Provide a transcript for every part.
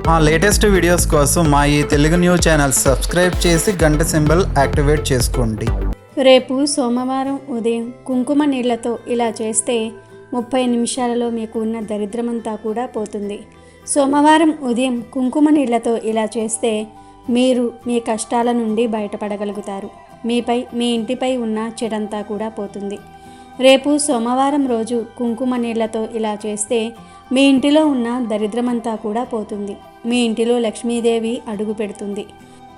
మా latest videos కోసం మా ఈ తెలుగు న్యూస్ ఛానల్ సబ్స్క్రైబ్ చేసి గంట సింబల్ యాక్టివేట్ చేసుకోండి. రేపు సోమవారం ఉదయం కుంకుమ నీళ్లతో ఇలా చేస్తే 30 నిమిషాలలో మీకు ఉన్న దరిద్రమంతా కూడా పోతుంది. సోమవారం ఉదయం కుంకుమ నీళ్లతో ఇలా చేస్తే మీరు మీ కష్టాల నుండి బయటపడగలుగుతారు. మీ ఇంటిపై ఉన్న చెడంతా కూడా పోతుంది. రేపు సోమవారం రోజు కుంకుమ నీళ్లతో ఇలా చేస్తే మీ ఇంటిలో ఉన్న దరిద్రమంతా కూడా పోతుంది. మీ ఇంటిలో లక్ష్మీదేవి అడుగు పెడుతుంది.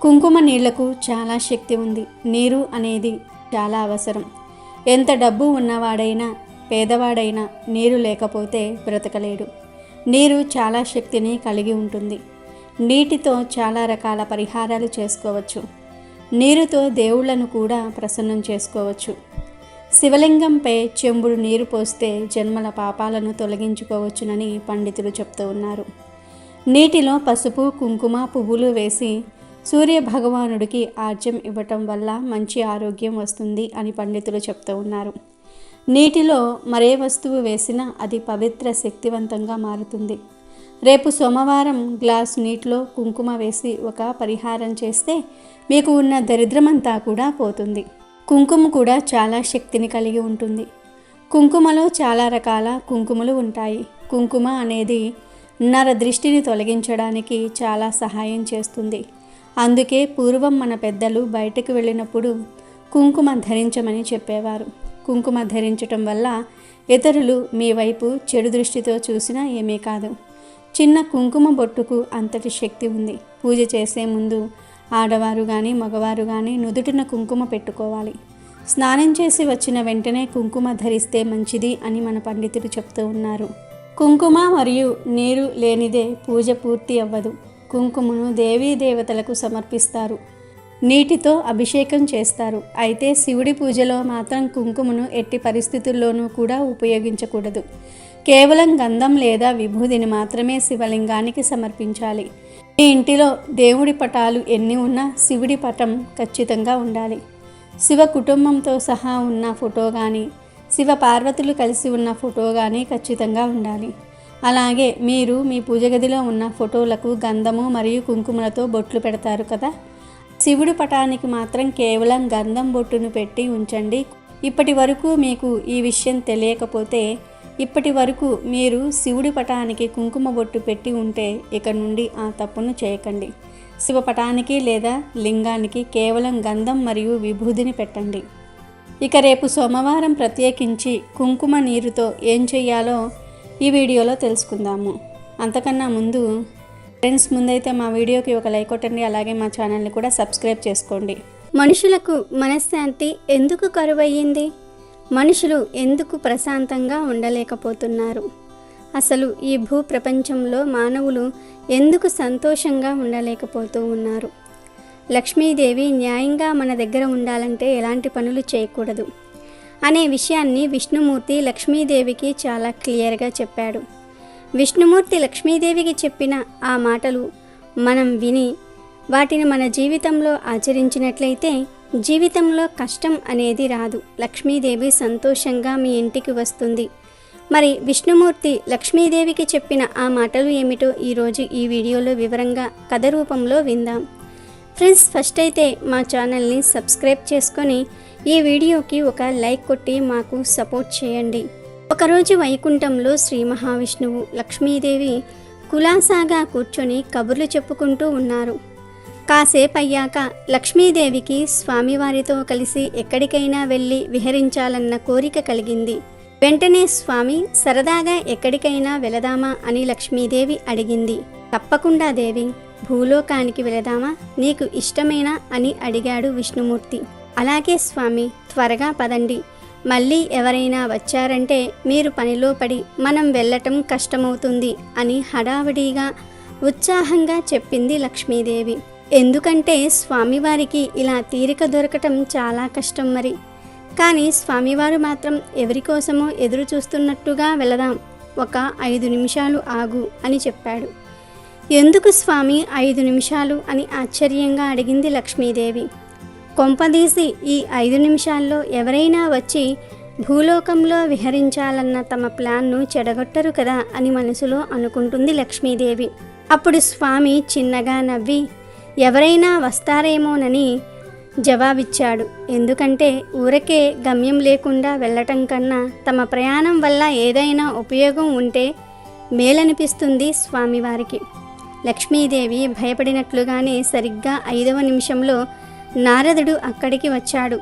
కుంకుమ నీళ్లకు చాలా శక్తి ఉంది. నీరు అనేది చాలా అవసరం. ఎంత డబ్బు ఉన్నవాడైనా పేదవాడైనా నీరు లేకపోతే బ్రతకలేడు. నీరు చాలా శక్తిని కలిగి ఉంటుంది. నీటితో చాలా రకాల పరిహారాలు చేసుకోవచ్చు. నీరుతో దేవుళ్లను కూడా ప్రసన్నం చేసుకోవచ్చు. శివలింగంపై చెంబుడు నీరు పోస్తే జన్మల పాపాలను తొలగించుకోవచ్చునని పండితులు చెప్తూ ఉన్నారు. నీటిలో పసుపు, కుంకుమ, పువ్వులు వేసి సూర్యభగవానుడికి ఆర్జ్యం ఇవ్వటం వల్ల మంచి ఆరోగ్యం వస్తుంది అని పండితులు చెప్తూ ఉన్నారు. నీటిలో మరే వస్తువు వేసినా అది పవిత్ర శక్తివంతంగా మారుతుంది. రేపు సోమవారం గ్లాస్ నీటిలో కుంకుమ వేసి ఒక పరిహారం చేస్తే మీకు ఉన్న దరిద్రమంతా కూడా పోతుంది. కుంకుమ కూడా చాలా శక్తిని కలిగి ఉంటుంది. కుంకుమలో చాలా రకాల కుంకుమలు ఉంటాయి. కుంకుమ అనేది నర దృష్టిని తొలగించడానికి చాలా సహాయం చేస్తుంది. అందుకే పూర్వం మన పెద్దలు బయటకు వెళ్ళినప్పుడు కుంకుమ ధరించమని చెప్పేవారు. కుంకుమ ధరించటం వల్ల ఇతరులు మీ వైపు చెడు దృష్టితో చూసినా ఏమీ కాదు. చిన్న కుంకుమ బొట్టుకు అంతటి శక్తి ఉంది. పూజ చేసే ముందు ఆడవారు కానీ మగవారు కానీ నుదుటిన కుంకుమ పెట్టుకోవాలి. స్నానం చేసి వచ్చిన వెంటనే కుంకుమ ధరిస్తే మంచిది అని మన పండితులు చెప్తూ ఉన్నారు. కుంకుమ మరియు నీరు లేనిదే పూజ పూర్తి అవ్వదు. కుంకుమను దేవీ దేవతలకు సమర్పిస్తారు. నీటితో అభిషేకం చేస్తారు. అయితే శివుడి పూజలో మాత్రం కుంకుమను ఎట్టి పరిస్థితుల్లోనూ కూడా ఉపయోగించకూడదు. కేవలం గంధం లేదా విభూదిని మాత్రమే శివలింగానికి సమర్పించాలి. మీ ఇంటిలో దేవుడి పటాలు ఎన్ని ఉన్నా శివుడి పటం ఖచ్చితంగా ఉండాలి. శివ కుటుంబంతో సహా ఉన్న ఫోటో కానీ శివ పార్వతులు కలిసి ఉన్న ఫోటో కానీ ఖచ్చితంగా ఉండాలి. అలాగే మీరు మీ పూజ గదిలో ఉన్న ఫోటోలకు గంధము మరియు కుంకుమలతో బొట్లు పెడతారు కదా, శివుడి పటానికి మాత్రం కేవలం గంధం బొట్టును పెట్టి ఉంచండి. ఇప్పటి వరకు మీకు ఈ విషయం తెలియకపోతే ఇప్పటి వరకు మీరు శివుడి పటానికి కుంకుమ బొట్టు పెట్టి ఉంటే ఇక నుండి ఆ తప్పును చేయకండి. శివపటానికి లేదా లింగానికి కేవలం గంధం మరియు విభూదిని పెట్టండి. ఇక రేపు సోమవారం ప్రత్యేకించి కుంకుమ నీరుతో ఏం చేయాలో ఈ వీడియోలో తెలుసుకుందాము. అంతకన్నా ముందు ఫ్రెండ్స్, ముందైతే మా వీడియోకి ఒక లైక్ కొట్టండి. అలాగే మా ఛానల్ని కూడా సబ్స్క్రైబ్ చేసుకోండి. మనుషులకు మనశ్శాంతి ఎందుకు కరువయ్యింది? మనుషులు ఎందుకు ప్రశాంతంగా ఉండలేకపోతున్నారు? అసలు ఈ భూప్రపంచంలో మానవులు ఎందుకు సంతోషంగా ఉండలేకపోతూ ఉన్నారు? లక్ష్మీదేవి న్యాయంగా మన దగ్గర ఉండాలంటే ఎలాంటి పనులు చేయకూడదు అనే విషయాన్ని విష్ణుమూర్తి లక్ష్మీదేవికి చాలా క్లియర్గా చెప్పాడు. విష్ణుమూర్తి లక్ష్మీదేవికి చెప్పిన ఆ మాటలు మనం విని వాటిని మన జీవితంలో ఆచరించినట్లయితే జీవితంలో కష్టం అనేది రాదు. లక్ష్మీదేవి సంతోషంగా మీ ఇంటికి వస్తుంది. మరి విష్ణుమూర్తి లక్ష్మీదేవికి చెప్పిన ఆ మాటలు ఏమిటో ఈరోజు ఈ వీడియోలో వివరంగా కథ రూపంలో విందాం. ఫ్రెండ్స్, ఫస్ట్ అయితే మా ఛానల్ని సబ్స్క్రైబ్ చేసుకొని ఈ వీడియోకి ఒక లైక్ కొట్టి మాకు సపోర్ట్ చేయండి. ఒకరోజు వైకుంఠంలో శ్రీ మహావిష్ణువు లక్ష్మీదేవి కులాసాగా కూర్చొని కబుర్లు చెప్పుకుంటూ ఉన్నారు. కాసేపయ్యాక లక్ష్మీదేవికి స్వామివారితో కలిసి ఎక్కడికైనా వెళ్ళి విహరించాలన్న కోరిక కలిగింది. వెంటనే స్వామి, సరదాగా ఎక్కడికైనా వెళదామా అని లక్ష్మీదేవి అడిగింది. తప్పకుండా దేవి, భూలోకానికి వెళదామా, నీకు ఇష్టమేనా అని అడిగాడు విష్ణుమూర్తి. అలాగే స్వామి, త్వరగా పదండి, మళ్ళీ ఎవరైనా వచ్చారంటే మీరు పనిలో పడి మనం వెళ్ళటం కష్టమవుతుంది అని హడావిడిగా ఉత్సాహంగా చెప్పింది లక్ష్మీదేవి. ఎందుకంటే స్వామివారికి ఇలా తీరిక దొరకటం చాలా కష్టం మరి. కానీ స్వామివారు మాత్రం ఎవరి కోసమో ఎదురు చూస్తున్నట్టుగా వెళదాం, ఒక 5 నిమిషాలు ఆగు అని చెప్పాడు. ఎందుకు స్వామి 5 నిమిషాలు అని ఆశ్చర్యంగా అడిగింది లక్ష్మీదేవి. కొంపదీసి ఈ 5 నిమిషాల్లో ఎవరైనా వచ్చి భూలోకంలో విహరించాలన్న తమ ప్లాన్ను చెడగొట్టరు కదా అని మనసులో అనుకుంటుంది లక్ష్మీదేవి. అప్పుడు స్వామి చిన్నగా నవ్వి ఎవరైనా వస్తారేమోనని జవాబిచ్చాడు. ఎందుకంటే ఊరకే గమ్యం లేకుండా వెళ్ళటం కన్నా తమ ప్రయాణం వల్ల ఏదైనా ఉపయోగం ఉంటే మేలనిపిస్తుంది స్వామివారికి. లక్ష్మీదేవి భయపడినట్లుగానే సరిగ్గా 5వ నిమిషంలో నారదుడు అక్కడికి వచ్చాడు.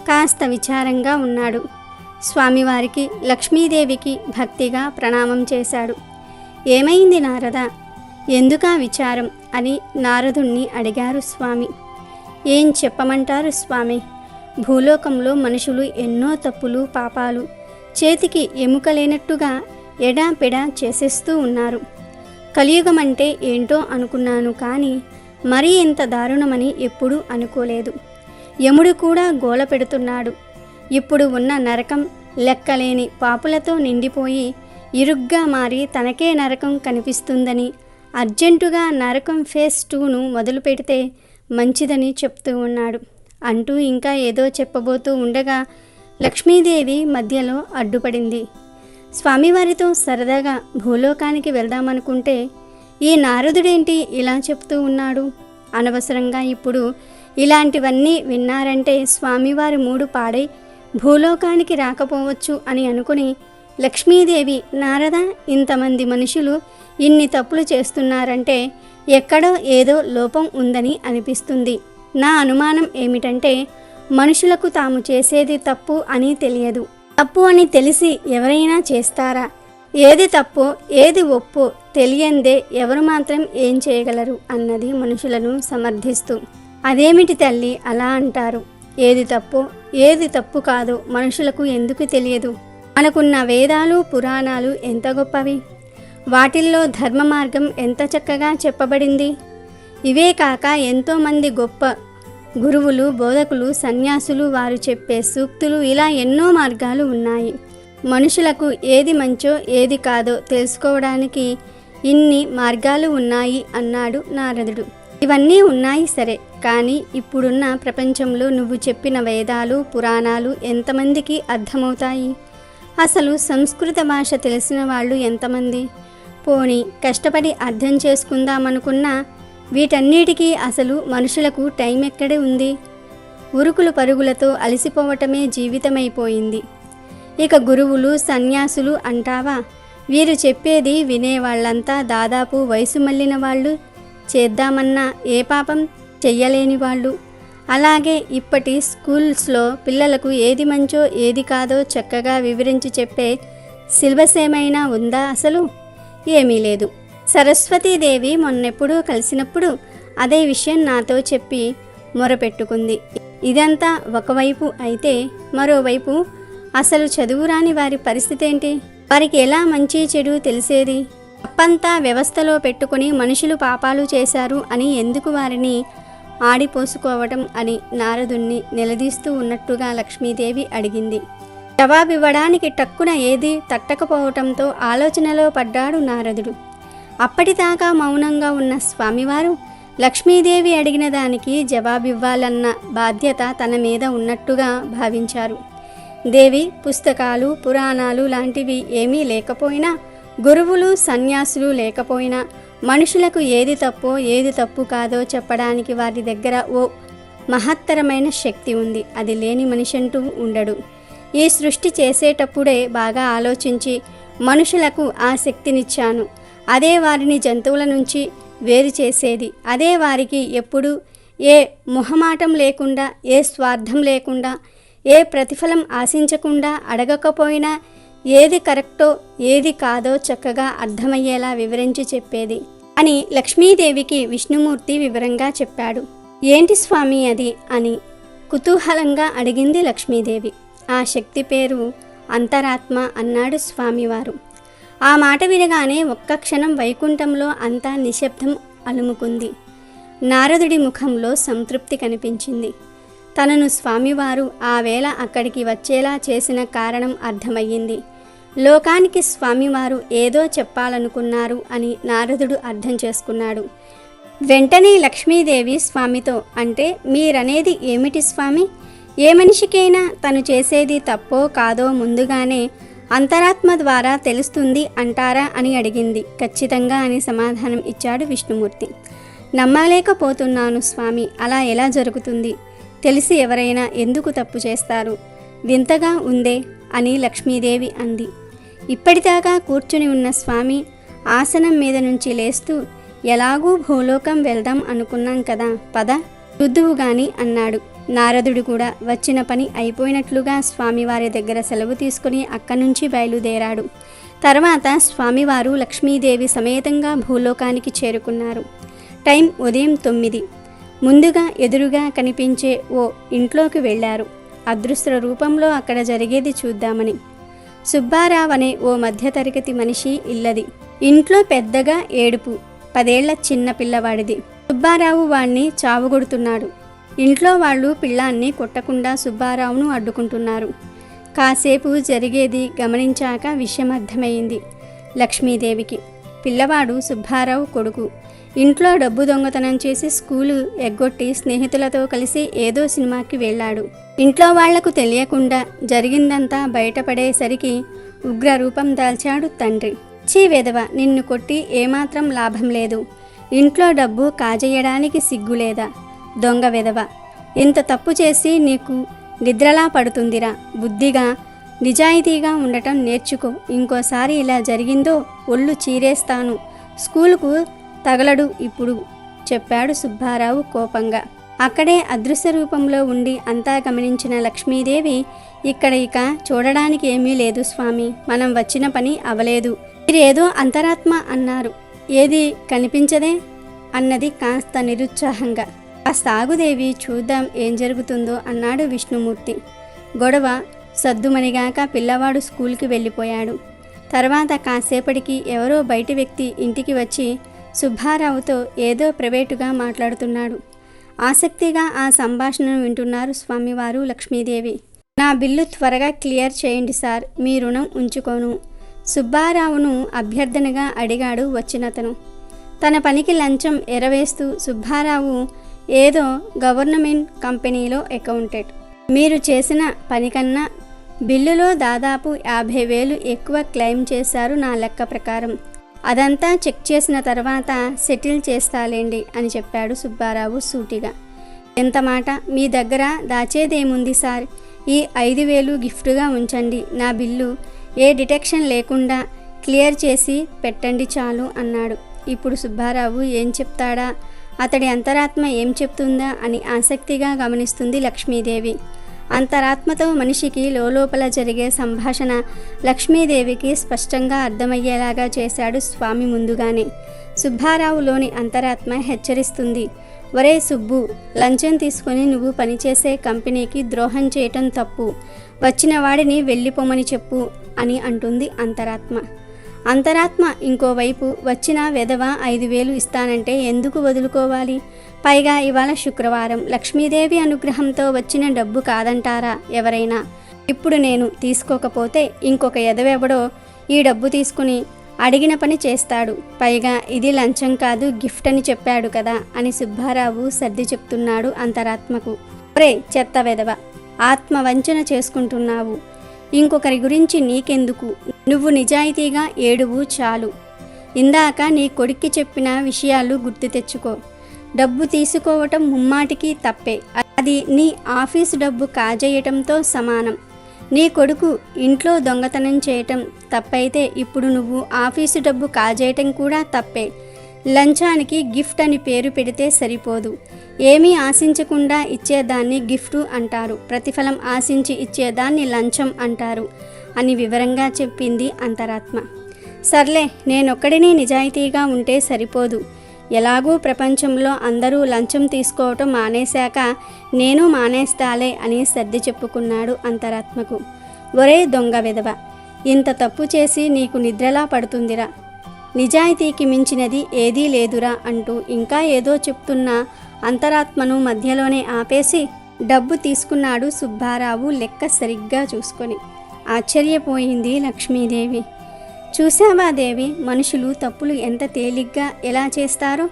కాస్త విచారంగా ఉన్నాడు. స్వామివారికి లక్ష్మీదేవికి భక్తిగా ప్రణామం చేశాడు. ఏమైంది నారద, ఎందుకా విచారం అని నారదుణ్ణి అడిగారు స్వామి. ఏం చెప్పమంటారు స్వామి, భూలోకంలో మనుషులు ఎన్నో తప్పులు పాపాలు చేతికి ఎముక లేనట్టుగా ఎడాపెడా చేసేస్తూ ఉన్నారు. కలియుగం అంటే ఏంటో అనుకున్నాను, కానీ మరీ ఇంత దారుణమని ఎప్పుడూ అనుకోలేదు. యముడు కూడా గోల పెడుతున్నాడు. ఇప్పుడు ఉన్న నరకం లెక్కలేని పాపులతో నిండిపోయి ఇరుగ్గా మారి తనకే నరకం కనిపిస్తుందని అర్జెంటుగా నరకం ఫేజ్ 2ను మొదలు పెడితే మంచిదని చెప్తూ ఉన్నాడు అంటూ ఇంకా ఏదో చెప్పబోతూ ఉండగా లక్ష్మీదేవి మధ్యలో అడ్డుపడింది. స్వామివారితో సరదాగా భూలోకానికి వెళ్దామనుకుంటే ఈ నారదుడేంటి ఇలా చెప్తూ ఉన్నాడు? అనవసరంగా ఇప్పుడు ఇలాంటివన్నీ విన్నారంటే స్వామివారి మూడు పాడై భూలోకానికి రాకపోవచ్చు అని అనుకుని లక్ష్మీదేవి, నారద, ఇంతమంది మనుషులు ఇన్ని తప్పులు చేస్తున్నారంటే ఎక్కడో ఏదో లోపం ఉందని అనిపిస్తుంది. నా అనుమానం ఏమిటంటే మనుషులకు తాము చేసేది తప్పు అని తెలియదు. తప్పు అని తెలిసి ఎవరైనా చేస్తారా? ఏది తప్పో ఏది ఒప్పో తెలియందే ఎవరు మాత్రం ఏం చేయగలరు అన్నది మనుషులను సమర్థిస్తూ. అదేమిటి తల్లి అలా అంటారు? ఏది తప్పో ఏది తప్పు కాదో మనుషులకు ఎందుకు తెలియదు? మనకున్న వేదాలు పురాణాలు ఎంత గొప్పవి! వాటిల్లో ధర్మ మార్గం ఎంత చక్కగా చెప్పబడింది. ఇవే కాక ఎంతోమంది గొప్ప గురువులు, బోధకులు, సన్యాసులు, వారు చెప్పే సూక్తులు, ఇలా ఎన్నో మార్గాలు ఉన్నాయి. మనుషులకు ఏది మంచో ఏది కాదో తెలుసుకోవడానికి ఇన్ని మార్గాలు ఉన్నాయి అన్నాడు నారదుడు. ఇవన్నీ ఉన్నాయి సరే, కానీ ఇప్పుడున్న ప్రపంచంలో నువ్వు చెప్పిన వేదాలు పురాణాలు ఎంతమందికి అర్థమవుతాయి? అసలు సంస్కృత భాష తెలిసిన వాళ్ళు ఎంతమంది? పోనీ కష్టపడి అర్థం చేసుకుందామనుకున్నా వీటన్నిటికీ అసలు మనుషులకు టైం ఎక్కడే ఉంది? ఉరుకులు పరుగులతో అలసిపోవటమే జీవితమైపోయింది. ఇక గురువులు సన్యాసులు అంటావా? వీరు చెప్పేది వినేవాళ్ళంతా దాదాపు వయసు మళ్ళిన వాళ్ళు, చేద్దామన్నా ఏ పాపం చెయ్యలేని వాళ్ళు. అలాగే ఇప్పటి స్కూల్స్లో పిల్లలకు ఏది మంచో ఏది కాదో చక్కగా వివరించి చెప్పే సిలబస్ ఏమైనా ఉందా అసలు? ఏమీ లేదు. సరస్వతీదేవి మొన్నెప్పుడూ కలిసినప్పుడు అదే విషయం నాతో చెప్పి మొరపెట్టుకుంది. ఇదంతా ఒకవైపు అయితే మరోవైపు అసలు చదువురాని వారి పరిస్థితి ఏంటి? వారికి ఎలా మంచి చెడు తెలిసేది? తప్పంతా వ్యవస్థలో పెట్టుకుని మనుషులు పాపాలు చేశారు అని ఎందుకు వారిని ఆడిపోసుకోవటం అని నారదుణ్ణి నిలదీస్తూ ఉన్నట్టుగా లక్ష్మీదేవి అడిగింది. జవాబివ్వడానికి టక్కున ఏది తట్టకపోవటంతో ఆలోచనలో పడ్డాడు నారదుడు. అప్పటిదాకా మౌనంగా ఉన్న స్వామివారు లక్ష్మీదేవి అడిగిన దానికి జవాబివ్వాలన్న బాధ్యత తన మీద ఉన్నట్టుగా భావించారు. దేవి పుస్తకాలు పురాణాలు లాంటివి ఏమీ లేకపోయినా, గురువులు సన్యాసులు లేకపోయినా మనుషులకు ఏది తప్పో ఏది తప్పు కాదో చెప్పడానికి వారి దగ్గర ఓ మహత్తరమైన శక్తి ఉంది. అది లేని మనిషి అంటూ ఉండడు. ఈ సృష్టి చేసేటప్పుడే బాగా ఆలోచించి మనుషులకు ఆ శక్తినిచ్చాను. అదే వారిని జంతువుల నుంచి వేరు చేసేది. అదే వారికి ఎప్పుడు ఏ మొహమాటం లేకుండా, ఏ స్వార్థం లేకుండా, ఏ ప్రతిఫలం ఆశించకుండా, అడగకపోయినా ఏది కరెక్టో ఏది కాదో చక్కగా అర్థమయ్యేలా వివరించి చెప్పేది అని లక్ష్మీదేవికి విష్ణుమూర్తి వివరంగా చెప్పాడు. ఏంటి స్వామి అది అని కుతూహలంగా అడిగింది లక్ష్మీదేవి. ఆ శక్తి పేరు అంతరాత్మ అన్నాడు స్వామివారు. ఆ మాట వినగానే ఒక్క క్షణం వైకుంఠంలో అంతా నిశ్శబ్దం అలుముకుంది. నారదుడి ముఖంలో సంతృప్తి కనిపించింది. తనను స్వామివారు ఆ వేళ అక్కడికి వచ్చేలా చేసిన కారణం అర్థమయ్యింది. లోకానికి స్వామివారు ఏదో చెప్పాలనుకున్నారు అని నారదుడు అర్థం చేసుకున్నాడు. వెంటనే లక్ష్మీదేవి స్వామితో, అంటే మీరనేది ఏమిటి స్వామి? ఏ మనిషికైనా తను చేసేది తప్పో కాదో ముందుగానే అంతరాత్మ ద్వారా తెలుస్తుంది అంటారా అని అడిగింది. ఖచ్చితంగా అని సమాధానం ఇచ్చాడు విష్ణుమూర్తి. నమ్మలేకపోతున్నాను స్వామి, అలా ఎలా జరుగుతుంది? తెలిసి ఎవరైనా ఎందుకు తప్పు చేస్తారు? వింతగా ఉందే అని లక్ష్మీదేవి అంది. ఇప్పటిదాకా కూర్చుని ఉన్న స్వామి ఆసనం మీద నుంచి లేస్తూ, ఎలాగూ భూలోకం వెళ్దాం అనుకున్నాం కదా, పద రుద్దువు గాని అన్నాడు. నారదుడు కూడా వచ్చిన పని అయిపోయినట్లుగా స్వామివారి దగ్గర సెలవు తీసుకుని అక్కడి నుంచి బయలుదేరాడు. తర్వాత స్వామివారు లక్ష్మీదేవి సమేతంగా భూలోకానికి చేరుకున్నారు. టైం ఉదయం 9. ముందుగా ఎదురుగా కనిపించే ఓ ఇంట్లోకి వెళ్ళారు. అదృశ్య రూపంలో అక్కడ జరిగేది చూద్దామని. సుబ్బారావు అనే ఓ మధ్యతరగతి మనిషి ఇల్లది. ఇంట్లో పెద్దగా ఏడుపు. 10 ఏళ్ల చిన్న పిల్లవాడిది. సుబ్బారావు వాణ్ణి చావుగొడుతున్నాడు. ఇంట్లో వాళ్ళు పిల్లాన్ని కొట్టకుండా సుబ్బారావును అడ్డుకుంటున్నారు. కాసేపు జరిగేది గమనించాక విషయం అర్థమైంది లక్ష్మీదేవికి. పిల్లవాడు సుబ్బారావు కొడుకు. ఇంట్లో డబ్బు దొంగతనం చేసి స్కూలు ఎగ్గొట్టి స్నేహితులతో కలిసి ఏదో సినిమాకి వెళ్ళాడు. ఇంట్లో వాళ్లకు తెలియకుండా జరిగిందంతా బయటపడేసరికి ఉగ్ర రూపం దాల్చాడు తండ్రి. చీ వెధవ, నిన్ను కొట్టి ఏమాత్రం లాభం లేదు. ఇంట్లో డబ్బు కాజేయడానికి సిగ్గులేదా? దొంగ వెధవ, ఇంత తప్పు చేసి నీకు నిద్రలా పడుతుందిరా. బుద్ధిగా నిజాయితీగా ఉండటం నేర్చుకో. ఇంకోసారి ఇలా జరిగిందో ఒళ్ళు చీరేస్తాను. స్కూలుకు తగలడు ఇప్పుడు, చెప్పాడు సుబ్బారావు కోపంగా. అక్కడే అదృశ్య రూపంలో ఉండి అంతా గమనించిన లక్ష్మీదేవి, ఇక్కడ ఇక చూడడానికి ఏమీ లేదు స్వామి, మనం వచ్చిన పని అవలేదు. మీరేదో అంతరాత్మ అన్నారు, ఏది కనిపించదే అన్నది కాస్త నిరుత్సాహంగా. సాగుదేవి, చూద్దాం ఏం జరుగుతుందో అన్నాడు విష్ణుమూర్తి. గొడవ సద్దుమణిగాక పిల్లవాడు స్కూల్కి వెళ్ళిపోయాడు. తర్వాత కాసేపటికి ఎవరో బయటి వ్యక్తి ఇంటికి వచ్చి సుబ్బారావుతో ఏదో ప్రైవేటుగా మాట్లాడుతున్నాడు. ఆసక్తిగా ఆ సంభాషణను వింటున్నారు స్వామివారు, లక్ష్మీదేవి. నా బిల్లు త్వరగా క్లియర్ చేయండి సార్, మీ రుణం ఉంచుకోను. సుబ్బారావును అభ్యర్థనగా అడిగాడు వచ్చినతను. తన పనికి లంచం ఎరవేస్తూ సుబ్బారావు ఏదో గవర్నమెంట్ కంపెనీలో అకౌంటెంట్. మీరు చేసిన పనికన్నా బిల్లులో దాదాపు 50,000 ఎక్కువ క్లెయిమ్ చేశారు నా లెక్క ప్రకారం. అదంతా చెక్ చేసిన తర్వాత సెటిల్ చేస్తాలేండి అని చెప్పాడు సుబ్బారావు సూటిగా. ఎంత మాట, మీ దగ్గర దాచేదేముంది సార్, ఈ 5,000 గిఫ్ట్గా ఉంచండి. నా బిల్లు ఏ డిటెక్షన్ లేకుండా క్లియర్ చేసి పెట్టండి చాలు అన్నాడు. ఇప్పుడు సుబ్బారావు ఏం చెప్తాడా, అతడి అంతరాత్మ ఏం చెప్తుందా అని ఆసక్తిగా గమనిస్తుంది లక్ష్మీదేవి. అంతరాత్మతో మనిషికి లోపల జరిగే సంభాషణ లక్ష్మీదేవికి స్పష్టంగా అర్థమయ్యేలాగా చేశాడు స్వామి ముందుగానే. సుబ్బారావులోని అంతరాత్మ హెచ్చరిస్తుంది, ఒరే సుబ్బు, లంచం తీసుకొని నువ్వు పనిచేసే కంపెనీకి ద్రోహం చేయటం తప్పు. వచ్చిన వాడిని వెళ్ళిపోమని చెప్పు అని అంటుంది అంతరాత్మ. అంతరాత్మ ఇంకోవైపు, వచ్చిన వెధవ 5,000 ఇస్తానంటే ఎందుకు వదులుకోవాలి? పైగా ఇవాళ శుక్రవారం, లక్ష్మీదేవి అనుగ్రహంతో వచ్చిన డబ్బు కాదంటారా ఎవరైనా? ఇప్పుడు నేను తీసుకోకపోతే ఇంకొక ఎదవెవడో ఈ డబ్బు తీసుకుని అడిగిన పని చేస్తాడు. పైగా ఇది లంచం కాదు, గిఫ్ట్ అని చెప్పాడు కదా అని సుబ్బారావు సర్ది చెప్తున్నాడు అంతరాత్మకు. ఒరే చెత్త వెధవ, ఆత్మవంచన చేసుకుంటున్నావు. ఇంకొకరి గురించి నీకెందుకు? నువ్వు నిజాయితీగా ఏడువు చాలు. ఇందాక నీ కొడుక్కి చెప్పిన విషయాలు గుర్తు తెచ్చుకో. డబ్బు తీసుకోవటం ముమ్మాటికి తప్పే. అది నీ ఆఫీసు డబ్బు కాజేయటంతో సమానం. నీ కొడుకు ఇంట్లో దొంగతనం చేయటం తప్పైతే ఇప్పుడు నువ్వు ఆఫీసు డబ్బు కాజేయటం కూడా తప్పే. లంచానికి గిఫ్ట్ అని పేరు పెడితే సరిపోదు. ఏమీ ఆశించకుండా ఇచ్చేదాన్ని గిఫ్టు అంటారు, ప్రతిఫలం ఆశించి ఇచ్చేదాన్ని లంచం అంటారు అని వివరంగా చెప్పింది అంతరాత్మ. సర్లే, నేనొక్కడిని నిజాయితీగా ఉంటే సరిపోదు. ఎలాగూ ప్రపంచంలో అందరూ లంచం తీసుకోవటం మానేశాక నేను మానేస్తాలే అని సర్ది చెప్పుకున్నాడు అంతరాత్మకు. ఒరే దొంగ వెధవ, ఇంత తప్పు చేసి నీకు నిద్రలా పడుతుందిరా. నిజాయితీకి మించినది ఏదీ లేదురా అంటూ ఇంకా ఏదో చెప్తున్న అంతరాత్మను మధ్యలోనే ఆపేసి డబ్బు తీసుకున్నాడు సుబ్బారావు లెక్క సరిగ్గా చూసుకొని. ఆశ్చర్యపోయింది లక్ష్మీదేవి. చూశావా దేవి, మనుషులు తప్పులు ఎంత తేలిగ్గా ఎలా చేస్తారో.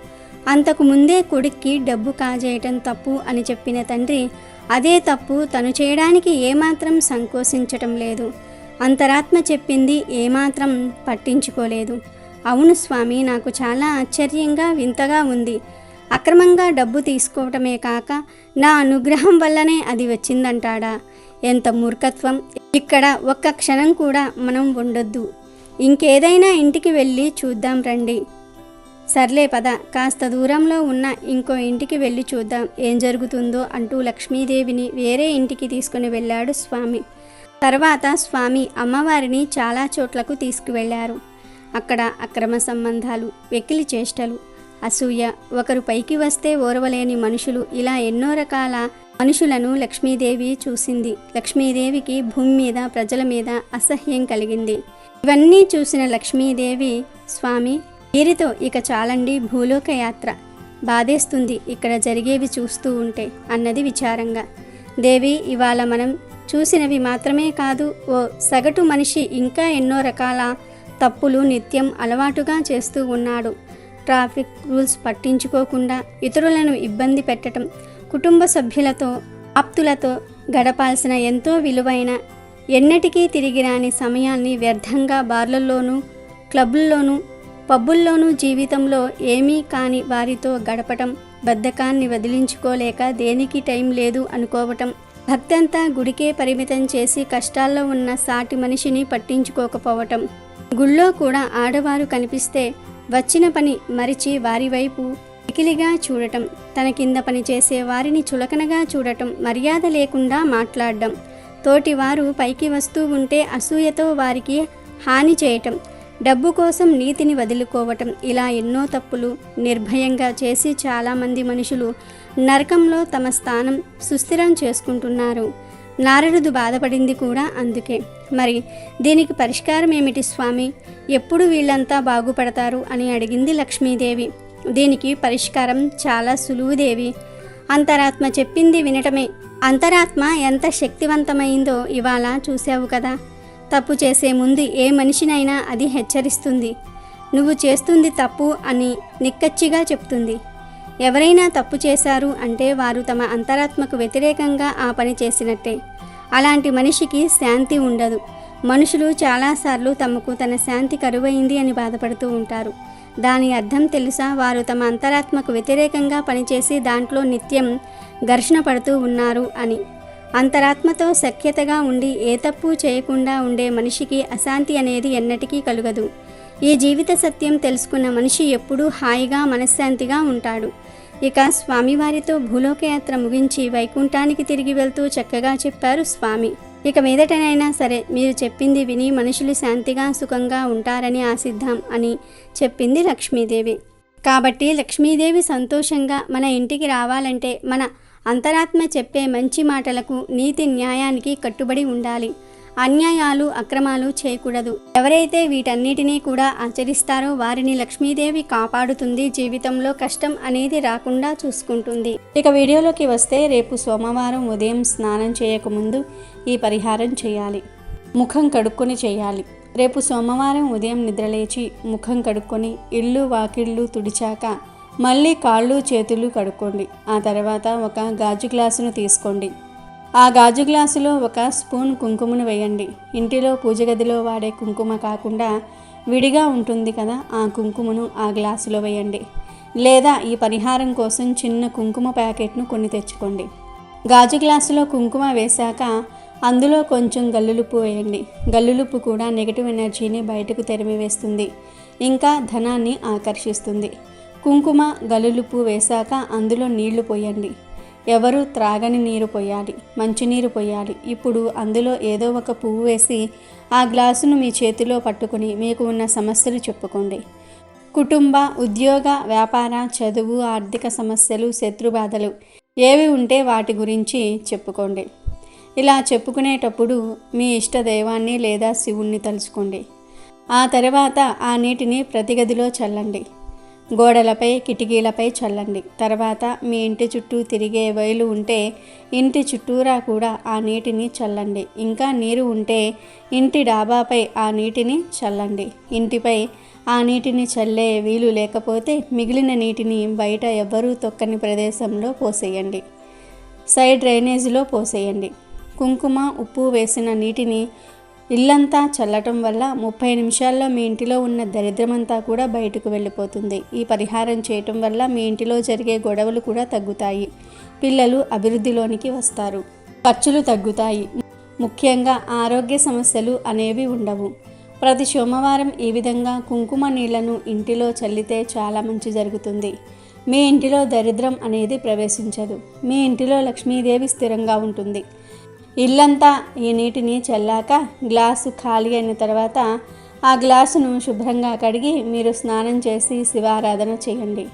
అంతకు ముందే కొడుక్కి డబ్బు కాజేయటం తప్పు అని చెప్పిన తండ్రి అదే తప్పు తను చేయడానికి ఏమాత్రం సంకోచించటం లేదు. అంతరాత్మ చెప్పింది ఏమాత్రం పట్టించుకోలేదు. అవును స్వామి, నాకు చాలా ఆశ్చర్యంగా వింతగా ఉంది. అక్రమంగా డబ్బు తీసుకోవటమే కాక నా అనుగ్రహం వల్లనే అది వచ్చిందంటాడా? ఎంత మూర్ఖత్వం! ఇక్కడ ఒక్క క్షణం కూడా మనం ఉండొద్దు. ఇంకేదైనా ఇంటికి వెళ్ళి చూద్దాం రండి. సర్లే పద, కాస్త దూరంలో ఉన్న ఇంకో ఇంటికి వెళ్ళి చూద్దాం ఏం జరుగుతుందో అంటూ లక్ష్మీదేవిని వేరే ఇంటికి తీసుకుని వెళ్ళాడు స్వామి. తర్వాత స్వామి అమ్మవారిని చాలా చోట్లకు తీసుకువెళ్ళారు. అక్కడ అక్రమ సంబంధాలు, వెకిలి చేష్టలు, అసూయ, ఒకరు పైకి వస్తే ఓర్వలేని మనుషులు, ఇలా ఎన్నో రకాల మనుషులను లక్ష్మీదేవి చూసింది. లక్ష్మీదేవికి భూమి మీద, ప్రజల మీద అసహ్యం కలిగింది. ఇవన్నీ చూసిన లక్ష్మీదేవి, స్వామి వీరితో ఇక చాలండి, భూలోక యాత్ర బాధేస్తుంది ఇక్కడ జరిగేవి చూస్తూ ఉంటే అన్నది విచారంగా. దేవి, ఇవాళ మనం చూసినవి మాత్రమే కాదు, ఓ సగటు మనిషి ఇంకా ఎన్నో రకాల తప్పులు నిత్యం అలవాటుగా చేస్తూ ఉన్నాడు. ట్రాఫిక్ రూల్స్ పట్టించుకోకుండా ఇతరులను ఇబ్బంది పెట్టడం, కుటుంబ సభ్యులతో ఆప్తులతో గడపాల్సిన ఎంతో విలువైన, ఎన్నటికీ తిరిగి రాని సమయాన్ని వ్యర్థంగా బార్లలోనూ, క్లబ్బుల్లోనూ, పబ్బుల్లోనూ జీవితంలో ఏమీ కాని వారితో గడపటం, బద్ధకాన్ని వదిలించుకోలేక దేనికి టైం లేదు అనుకోవటం, భక్తంతా గుడికే పరిమితం చేసి కష్టాల్లో ఉన్న సాటి మనిషిని పట్టించుకోకపోవటం, గుళ్ళో కూడా ఆడవారు కనిపిస్తే వచ్చిన పని మరిచి వారి వైపు పికిలిగా చూడటం, తన కింద పని చేసే వారిని చులకనగా చూడటం, మర్యాద లేకుండా మాట్లాడడం, తోటివారు పైకి వస్తూ ఉంటే అసూయతో వారికి హాని చేయటం, డబ్బు కోసం నీతిని వదులుకోవటం, ఇలా ఎన్నో తప్పులు నిర్భయంగా చేసి చాలామంది మనుషులు నరకంలో తమ స్థానం సుస్థిరం చేసుకుంటున్నారు. నారదుడు బాధపడింది కూడా అందుకే. మరి దీనికి పరిష్కారం ఏమిటి స్వామి? ఎప్పుడు వీళ్ళంతా బాగుపడతారు అని అడిగింది లక్ష్మీదేవి. దీనికి పరిష్కారం చాలా సులువు దేవి. అంతరాత్మ చెప్పింది వినటమే. అంతరాత్మ ఎంత శక్తివంతమైందో ఇవాళ చూసావు కదా. తప్పు చేసే ముందు ఏ మనిషినైనా అది హెచ్చరిస్తుంది. నువ్వు చేస్తుంది తప్పు అని నిక్కచ్చిగా చెప్తుంది. ఎవరైనా తప్పు చేశారు అంటే వారు తమ అంతరాత్మకు వ్యతిరేకంగా ఆ పని చేసినట్టే. అలాంటి మనిషికి శాంతి ఉండదు. మనుషులు చాలాసార్లు తమకు తన శాంతి కరువైంది అని బాధపడుతూ ఉంటారు. దాని అర్థం తెలుసా? వారు తమ అంతరాత్మకు వ్యతిరేకంగా పనిచేసి దాంట్లో నిత్యం ఘర్షణ పడుతూ ఉన్నారు అని. అంతరాత్మతో సఖ్యతగా ఉండి ఏ తప్పు చేయకుండా ఉండే మనిషికి అశాంతి అనేది ఎన్నటికీ కలుగదు. ఈ జీవిత సత్యం తెలుసుకున్న మనిషి ఎప్పుడూ హాయిగా మనశ్శాంతిగా ఉంటాడు. ఇక స్వామివారితో భూలోకయాత్ర ముగించి వైకుంఠానికి తిరిగి వెళ్తూ చక్కగా చెప్పారు స్వామి. ఇక మీదటనైనా సరే మీరు చెప్పింది విని మనుషులు శాంతిగా సుఖంగా ఉంటారని ఆశిద్దాం అని చెప్పింది లక్ష్మీదేవి. కాబట్టి లక్ష్మీదేవి సంతోషంగా మన ఇంటికి రావాలంటే మన అంతరాత్మ చెప్పే మంచి మాటలకు, నీతి న్యాయానికి కట్టుబడి ఉండాలి. అన్యాయాలు, అక్రమాలు చేయకూడదు. ఎవరైతే వీటన్నిటినీ కూడా ఆచరిస్తారో వారిని లక్ష్మీదేవి కాపాడుతుంది. జీవితంలో కష్టం అనేది రాకుండా చూసుకుంటుంది. ఇక వీడియోలోకి వస్తే, రేపు సోమవారం ఉదయం స్నానం చేయకముందు ఈ పరిహారం చేయాలి. ముఖం కడుక్కొని చేయాలి. రేపు సోమవారం ఉదయం నిద్రలేచి ముఖం కడుక్కొని ఇల్లు వాకిళ్ళు తుడిచాక మళ్ళీ కాళ్ళు చేతులు కడుక్కోండి. ఆ తర్వాత ఒక గాజు గ్లాసును తీసుకోండి. ఆ గాజు గ్లాసులో ఒక స్పూన్ కుంకుమను వేయండి. ఇంటిలో పూజ గదిలో వాడే కుంకుమ కాకుండా విడిగా ఉంటుంది కదా, ఆ కుంకుమను ఆ గ్లాసులో వేయండి. లేదా ఈ పరిహారం కోసం చిన్న కుంకుమ ప్యాకెట్ను కొని తెచ్చుకోండి. గాజు గ్లాసులో కుంకుమ వేశాక అందులో కొంచెం గల్లులుప్పు వేయండి. గల్లులుప్పు కూడా నెగిటివ్ ఎనర్జీని బయటకు తరిమివేస్తుంది, ఇంకా ధనాన్ని ఆకర్షిస్తుంది. కుంకుమ, గల్లులుప్పు వేశాక అందులో నీళ్లు పోయండి. ఎవరు త్రాగని నీరు పోయాలి, మంచినీరు పోయాలి. ఇప్పుడు అందులో ఏదో ఒక పువ్వు వేసి ఆ గ్లాసును మీ చేతిలో పట్టుకుని మీకు ఉన్న సమస్యలు చెప్పుకోండి. కుటుంబ, ఉద్యోగ, వ్యాపార, చదువు, ఆర్థిక సమస్యలు, శత్రుబాధలు ఏవి ఉంటే వాటి గురించి చెప్పుకోండి. ఇలా చెప్పుకునేటప్పుడు మీ ఇష్ట దైవాన్ని లేదా శివుణ్ణి తలుచుకోండి. ఆ తర్వాత ఆ నీటిని ప్రతి గదిలో చల్లండి. గోడలపై, కిటికీలపై చల్లండి. తర్వాత మీ ఇంటి చుట్టూ తిరిగే వైలు ఉంటే ఇంటి చుట్టూరా కూడా ఆ నీటిని చల్లండి. ఇంకా నీరు ఉంటే ఇంటి డాబాపై ఆ నీటిని చల్లండి. ఇంటిపై ఆ నీటిని చల్లే వీలు లేకపోతే మిగిలిన నీటిని బయట ఎవ్వరూ తొక్కని ప్రదేశంలో పోసేయండి. సైడ్ డ్రైనేజీలో పోసేయండి. కుంకుమ, ఉప్పు వేసిన నీటిని ఇల్లంతా చల్లటం వల్ల 30 నిమిషాల్లో మీ ఇంటిలో ఉన్న దరిద్రమంతా కూడా బయటకు వెళ్ళిపోతుంది. ఈ పరిహారం చేయటం వల్ల మీ ఇంటిలో జరిగే గొడవలు కూడా తగ్గుతాయి. పిల్లలు అభివృద్ధిలోనికి వస్తారు. ఖర్చులు తగ్గుతాయి. ముఖ్యంగా ఆరోగ్య సమస్యలు అనేవి ఉండవు. ప్రతి సోమవారం ఈ విధంగా కుంకుమ నీళ్లను ఇంటిలో చల్లితే చాలా మంచి జరుగుతుంది. మీ ఇంటిలో దరిద్రం అనేది ప్రవేశించదు. మీ ఇంటిలో లక్ష్మీదేవి స్థిరంగా ఉంటుంది. ఇల్లంతా ఈ నీటిని చల్లాక గ్లాసు ఖాళీ అయిన తర్వాత ఆ గ్లాసును శుభ్రంగా కడిగి మీరు స్నానం చేసి శివారాధన చేయండి.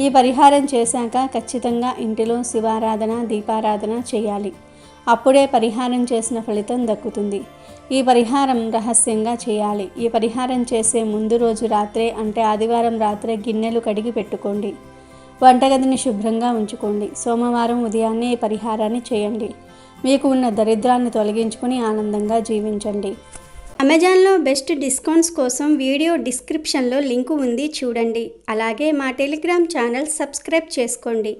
ఈ పరిహారం చేశాక ఖచ్చితంగా ఇంటిలో శివారాధన, దీపారాధన చేయాలి. అప్పుడే పరిహారం చేసిన ఫలితం దక్కుతుంది. ఈ పరిహారం రహస్యంగా చేయాలి. ఈ పరిహారం చేసే ముందు రోజు రాత్రే, అంటే ఆదివారం రాత్రే గిన్నెలు కడిగి పెట్టుకోండి. వంటగదిని శుభ్రంగా ఉంచుకోండి. సోమవారం ఉదయాన్నే ఈ పరిహారాన్ని చేయండి. మీకు ఉన్న దరిద్రాన్ని తొలగించుకొని ఆనందంగా జీవించండి. అమెజాన్లో బెస్ట్ డిస్కౌంట్స్ కోసం వీడియో డిస్క్రిప్షన్లో లింకు ఉంది, చూడండి. అలాగే మా టెలిగ్రామ్ ఛానల్ సబ్స్క్రైబ్ చేసుకోండి.